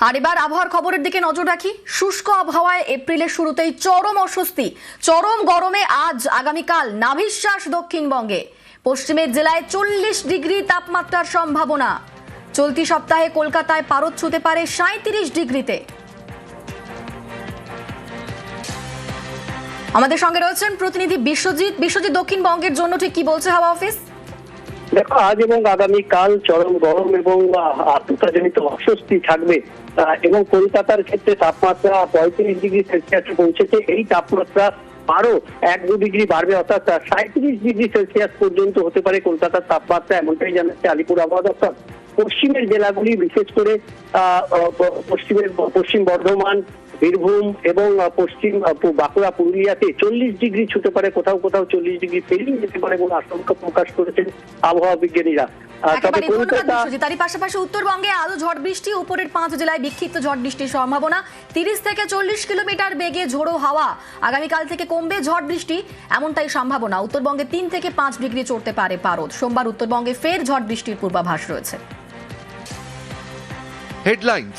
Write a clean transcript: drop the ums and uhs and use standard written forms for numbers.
আর এবার আবহাওয়ার খবরের দিকে নজর রাখি। শুষ্ক আবহাওয়ায় এপ্রিলের শুরুতেই চরম অস্বস্তি, চরম গরমে আজ আগামীকাল নাভিশ্বাস দক্ষিণবঙ্গে। পশ্চিমের জেলায় 40 ডিগ্রি তাপমাত্রার সম্ভাবনা। চলতি সপ্তাহে কলকাতায় পারদ ছুঁতে পারে 37 ডিগ্রিতে। আমাদের সঙ্গে রয়েছেন প্রতিনিধি বিশ্বজিৎ। দক্ষিণবঙ্গের জন্য ঠিক কি বলছে হাওয়া অফিস? দেখো, আজ এবং আগামীকাল চরম গরম এবং আর্দ্রতাজনিত অস্বস্তি থাকবে এবং কলকাতার ক্ষেত্রে তাপমাত্রা 35 ডিগ্রি সেলসিয়াসে পৌঁছেছে। এই তাপমাত্রা আরো 1-2 ডিগ্রি বাড়বে, অর্থাৎ 37 ডিগ্রি সেলসিয়াস পর্যন্ত হতে পারে কলকাতার তাপমাত্রা, এমনটাই জানাচ্ছে আলিপুর আবহাওয়া দপ্তর। পশ্চিমের জেলাগুলি, বিশেষ করে পশ্চিম বর্ধমান, বীরভূম এবং পশ্চিম বাঁকুড়া, পুরুলিয়াতে 40 ডিগ্রি ছুতে পারে, কোথাও কোথাও 40 ডিগ্রি পেরিয়ে যেতে পারে বলে আশঙ্কা প্রকাশ করেছেন আবহাওয়া বিজ্ঞানীরা। তবে তারই পাশাপাশি উত্তরবঙ্গে আলো ঝড় বৃষ্টি, উপরের 5 জেলায় বিক্ষিপ্ত ঝড় বৃষ্টির সম্ভাবনা। 30 থেকে 40 কিলোমিটার বেগে ঝোড়ো হাওয়া। আগামীকাল থেকে কমবে ঝড় বৃষ্টি, এমনটাই সম্ভাবনা। উত্তরবঙ্গে 3 থেকে 5 ডিগ্রি চড়তে পারে পারদ। সোমবার উত্তরবঙ্গে ফের ঝড় বৃষ্টির পূর্বাভাস রয়েছে। হেডলাইন্স।